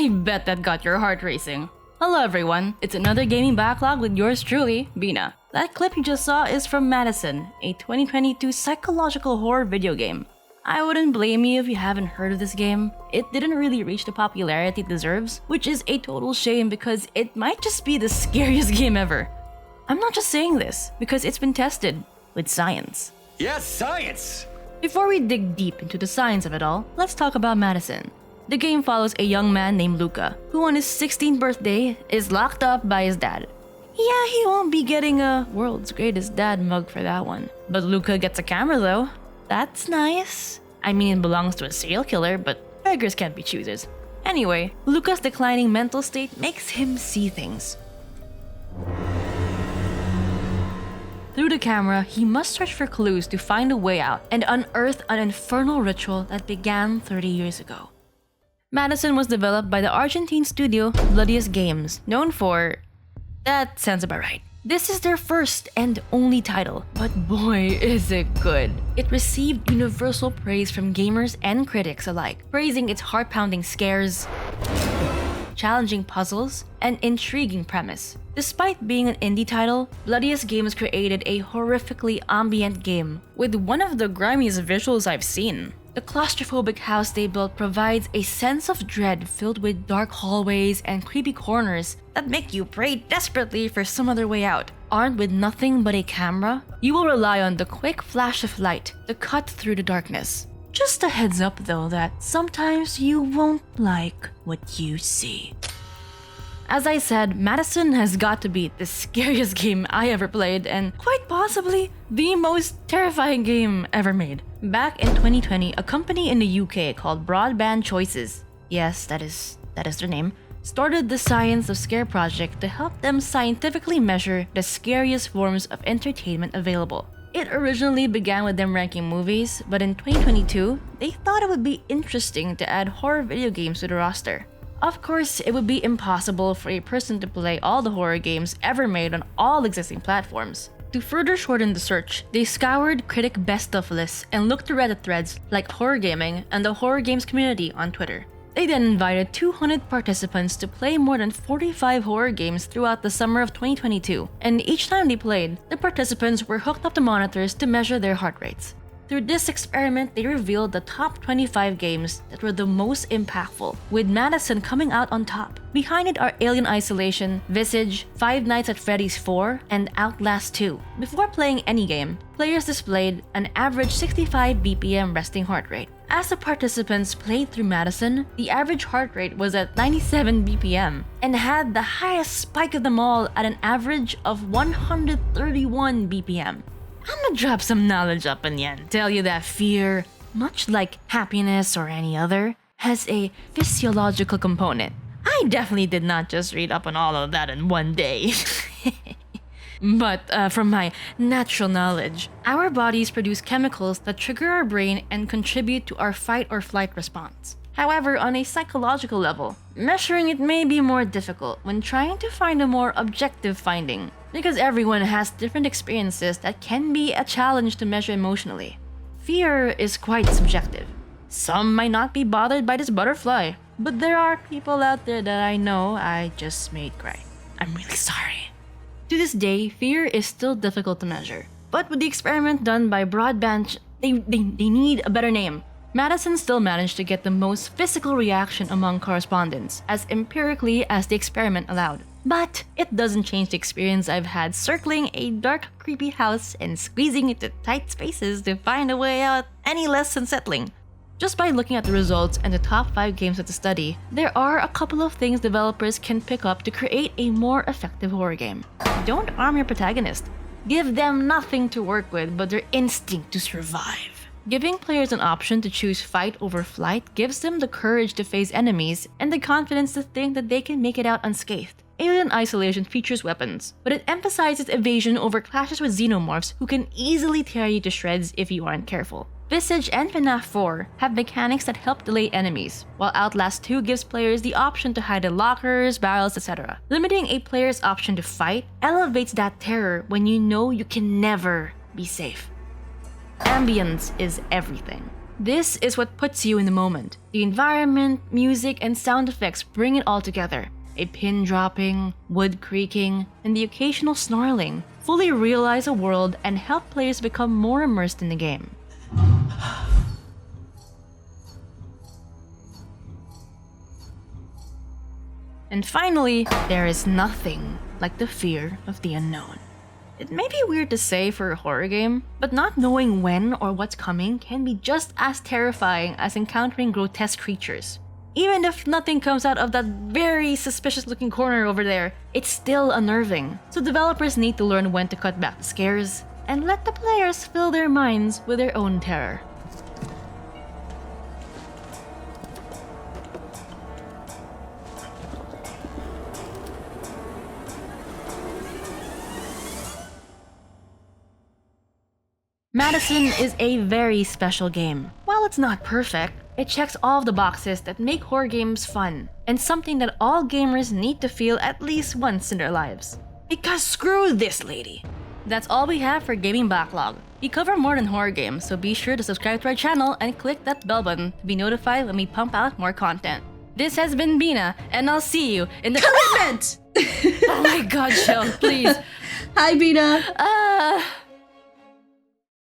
I bet that got your heart racing. Hello everyone, it's another gaming backlog with yours truly, Beena. That clip you just saw is from MADiSON, a 2022 psychological horror video game. I wouldn't blame you if you haven't heard of this game. It didn't really reach the popularity it deserves, which is a total shame because it might just be the scariest game ever. I'm not just saying this, because it's been tested with science. Yes, science! Before we dig deep into the science of it all, let's talk about MADiSON. The game follows a young man named Luca, who on his 16th birthday is locked up by his dad. Yeah, he won't be getting a world's greatest dad mug for that one. But Luca gets a camera though. That's nice. I mean, it belongs to a serial killer, but beggars can't be choosers. Anyway, Luca's declining mental state makes him see things. Through the camera, he must search for clues to find a way out and unearth an infernal ritual that began 30 years ago. MADiSON was developed by the Argentine studio MADiSON Games, known for... that sounds about right. This is their first and only title, but boy is it good. It received universal praise from gamers and critics alike, praising its heart-pounding scares, challenging puzzles, and intriguing premise. Despite being an indie title, MADiSON Games created a horrifically ambient game with one of the grimiest visuals I've seen. The claustrophobic house they built provides a sense of dread filled with dark hallways and creepy corners that make you pray desperately for some other way out. Armed with nothing but a camera, you will rely on the quick flash of light to cut through the darkness. Just a heads up though that sometimes you won't like what you see. As I said, MADiSON has got to be the scariest game I ever played and quite possibly the most terrifying game ever made. Back in 2020, a company in the UK called Broadband Choices, yes, that is their name, started the Science of Scare project to help them scientifically measure the scariest forms of entertainment available. It originally began with them ranking movies, but in 2022, they thought it would be interesting to add horror video games to the roster. Of course, it would be impossible for a person to play all the horror games ever made on all existing platforms. To further shorten the search, they scoured critic best of lists and looked to Reddit threads like Horror Gaming and the Horror Games community on Twitter. They then invited 200 participants to play more than 45 horror games throughout the summer of 2022, and each time they played, the participants were hooked up to monitors to measure their heart rates. Through this experiment, they revealed the top 25 games that were the most impactful, with MADiSON coming out on top. Behind it are Alien Isolation, Visage, Five Nights at Freddy's 4, and Outlast 2. Before playing any game, players displayed an average 65 BPM resting heart rate. As the participants played through MADiSON, the average heart rate was at 97 BPM and had the highest spike of them all at an average of 131 BPM. I'm gonna drop some knowledge up in you and tell you that fear, much like happiness or any other, has a physiological component. I definitely did not just read up on all of that in one day. But from my natural knowledge, our bodies produce chemicals that trigger our brain and contribute to our fight or flight response. However, on a psychological level, measuring it may be more difficult when trying to find a more objective finding, because everyone has different experiences that can be a challenge to measure emotionally. Fear is quite subjective. Some might not be bothered by this butterfly, but there are people out there that I know I just made cry. I'm really sorry. To this day, fear is still difficult to measure. But with the experiment done by Broadband, they need a better name. MADiSON still managed to get the most physical reaction among correspondents, as empirically as the experiment allowed. But it doesn't change the experience I've had circling a dark, creepy house and squeezing into tight spaces to find a way out any less unsettling. Just by looking at the results and the top 5 games of the study, there are a couple of things developers can pick up to create a more effective horror game. Don't arm your protagonist. Give them nothing to work with but their instinct to survive. Giving players an option to choose fight over flight gives them the courage to face enemies and the confidence to think that they can make it out unscathed. Alien Isolation features weapons, but it emphasizes evasion over clashes with xenomorphs who can easily tear you to shreds if you aren't careful. Visage and FNAF 4 have mechanics that help delay enemies, while Outlast 2 gives players the option to hide in lockers, barrels, etc. Limiting a player's option to fight elevates that terror when you know you can never be safe. Ambience is everything. This is what puts you in the moment. The environment, music, and sound effects bring it all together. A pin dropping, wood creaking, and the occasional snarling fully realize a world and help players become more immersed in the game. And finally, there is nothing like the fear of the unknown. It may be weird to say for a horror game, but not knowing when or what's coming can be just as terrifying as encountering grotesque creatures. Even if nothing comes out of that very suspicious looking corner over there, it's still unnerving. So developers need to learn when to cut back the scares and let the players fill their minds with their own terror. MADiSON is a very special game. While it's not perfect, it checks all of the boxes that make horror games fun, and something that all gamers need to feel at least once in their lives. Because screw this lady! That's all we have for Gaming Backlog. We cover more than horror games, so be sure to subscribe to our channel and click that bell button to be notified when we pump out more content. This has been Beena, and I'll see you in the— Commitment! Oh my god, Shell, please. Hi, Beena.